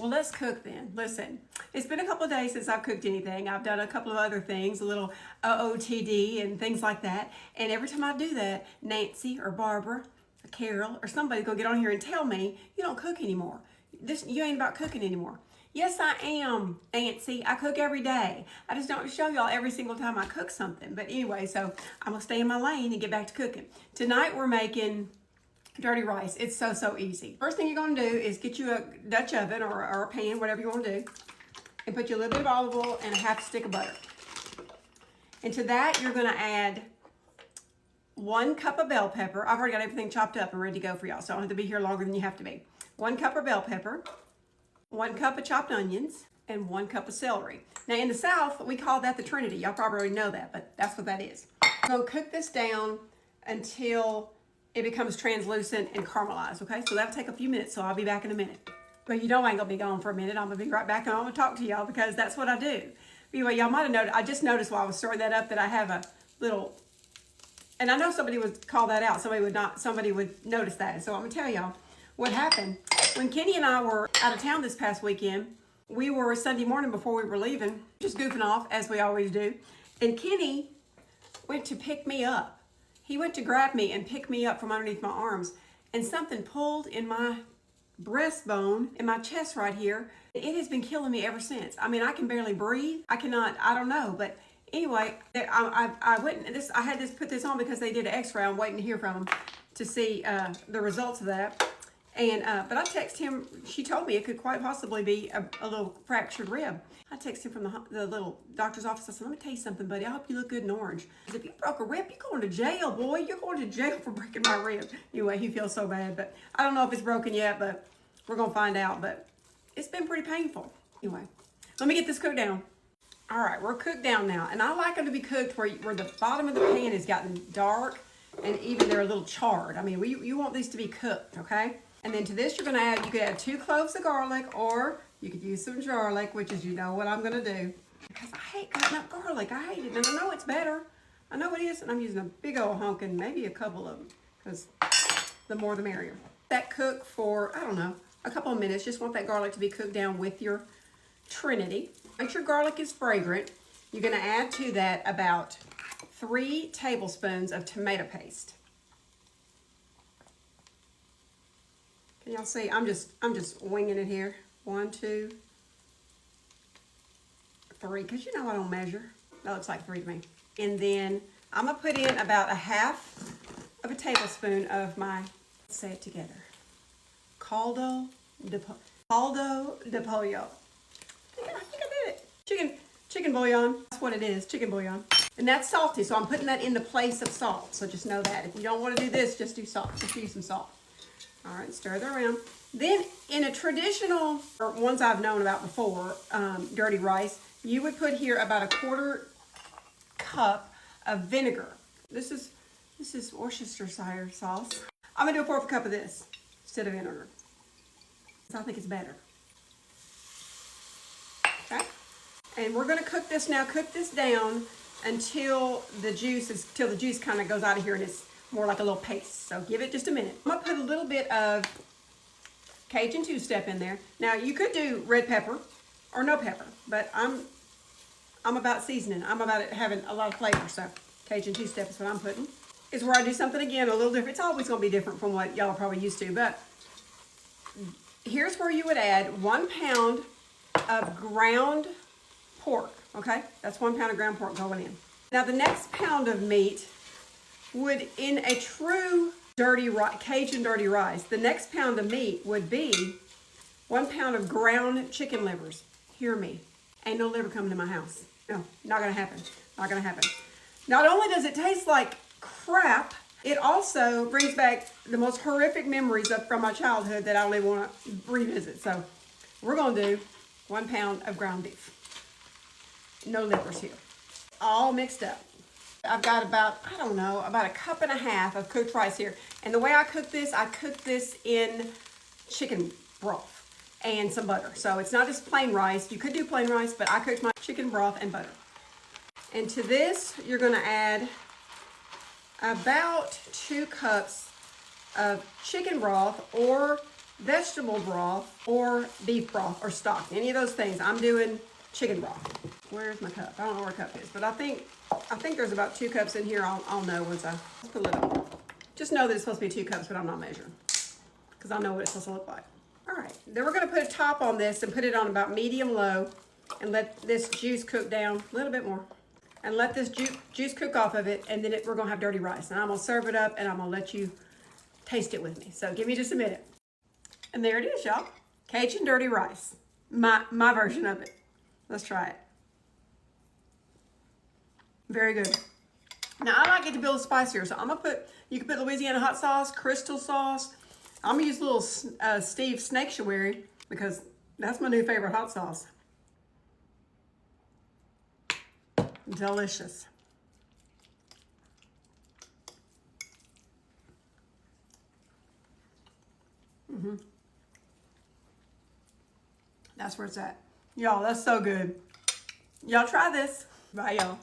Well, let's cook then. Listen, it's been a couple of days since I've cooked anything. I've done a couple of other things, a little OOTD and things like that. And every time I do that, Nancy or Barbara or Carol or somebody's gonna get on here and tell me, you don't cook anymore. You ain't about cooking anymore. Yes, I am, Nancy. I cook every day. I just don't show y'all every single time I cook something. But anyway, so I'm gonna stay in my lane and get back to cooking. Tonight we're making dirty rice. It's so easy. First thing you're gonna do is get you a Dutch oven or a pan, whatever you wanna do, and put you a little bit of olive oil and a half stick of butter. And to that, you're gonna add 1 cup of bell pepper. I've already got everything chopped up and ready to go for y'all, so I don't have to be here longer than you have to be. 1 cup of bell pepper, 1 cup of chopped onions, and 1 cup of celery. Now in the South, we call that the Trinity. Y'all probably already know that, but that's what that is. So cook this down until it becomes translucent and caramelized, okay? So that'll take a few minutes, so I'll be back in a minute. But you know I ain't gonna be gone for a minute. I'm gonna be right back and I'm gonna talk to y'all because that's what I do. Anyway, y'all might have noticed, I just noticed while I was stirring that up that I have a little, and I know somebody would call that out. Somebody would notice that. So I'm gonna tell y'all what happened. When Kenny and I were out of town this past weekend, we were Sunday morning before we were leaving, just goofing off as we always do. And Kenny went to pick me up. He went to grab me and pick me up from underneath my arms, and something pulled in my breastbone, in my chest right here. It has been killing me ever since. I mean, I can barely breathe. I don't know. But anyway, I had put this on because they did an x-ray. I'm waiting to hear from them to see the results of that. And but I texted him. She told me it could quite possibly be a little fractured rib. I texted him from the little doctor's office. I said, let me tell you something, buddy. I hope you look good in orange. Because if you broke a rib, you're going to jail, boy. You're going to jail for breaking my rib. Anyway, he feels so bad. But I don't know if it's broken yet, but we're going to find out. But it's been pretty painful. Anyway, let me get this cooked down. All right, we're cooked down now. And I like them to be cooked where the bottom of the pan has gotten dark and even they're a little charred. I mean, you want these to be cooked, okay? And then to this, you could add 2 cloves of garlic, or you could use some garlic, which is, you know what I'm gonna do. Because I hate cutting up garlic, I hate it. And I know it's better. I know it is, and I'm using a big old hunk and maybe a couple of them, because the more the merrier. That cook for, I don't know, a couple of minutes. Just want that garlic to be cooked down with your Trinity. Make sure garlic is fragrant. You're gonna add to that about 3 tablespoons of tomato paste. Can y'all see? I'm just winging it here. 1, 2, 3. Because you know I don't measure. That looks like 3 to me. And then I'm gonna put in about a half of a tablespoon of my, let's say it together, caldo de pollo. I think I did it. Chicken bouillon. That's what it is. Chicken bouillon. And that's salty, so I'm putting that in the place of salt. So just know that. If you don't want to do this, just do salt. Just use some salt. All right, stir that around. Then in a traditional, or ones I've known about before, dirty rice, you would put here about a 1/4 cup of vinegar. This is Worcestershire sauce. I'm gonna do a 1/4 cup of this instead of vinegar. So I think it's better. Okay, and we're gonna cook this now. Cook this down until the juice kind of goes out of here and it's more like a little paste. So give it just a minute. I'm gonna put a little bit of Cajun two-step in there. Now you could do red pepper or no pepper, but I'm about seasoning. I'm about it having a lot of flavor. So Cajun two-step is what I'm putting. Is where I do something again a little different. It's always gonna be different from what y'all are probably used to, but here's where you would add 1 pound of ground pork. Okay, that's 1 pound of ground pork going in. Now the next pound of meat would, in a true Cajun dirty rice, the next pound of meat would be 1 pound of ground chicken livers. Hear me. Ain't no liver coming to my house. No, not gonna happen. Not gonna happen. Not only does it taste like crap, it also brings back the most horrific memories from my childhood that I don't even want to revisit. So we're gonna do 1 pound of ground beef. No livers here. All mixed up. I've got about a cup and a half of cooked rice here. And the way I cook this in chicken broth and some butter. So it's not just plain rice. You could do plain rice, but I cooked my chicken broth and butter. And to this, you're gonna add about 2 cups of chicken broth, or vegetable broth or beef broth or stock, any of those things. I'm doing chicken broth. Where's my cup? I don't know where a cup is, but I think there's about 2 cups in here. I'll know once I put a lid on. Just know that it's supposed to be 2 cups, but I'm not measuring because I know what it's supposed to look like. All right, then we're gonna put a top on this and put it on about medium low and let this juice cook down a little bit more. And let this juice cook off of it, and then we're gonna have dirty rice. And I'm gonna serve it up and I'm gonna let you taste it with me. So give me just a minute. And there it is, y'all. Cajun dirty rice. My version of it. Let's try it. Very good. Now I like it to be a little spicier, so I'm gonna put, you can put Louisiana hot sauce, crystal sauce. I'm gonna use a little Steve Snakesuary because that's my new favorite hot sauce. Delicious. That's where it's at. Y'all, that's so good. Y'all try this. Bye, y'all.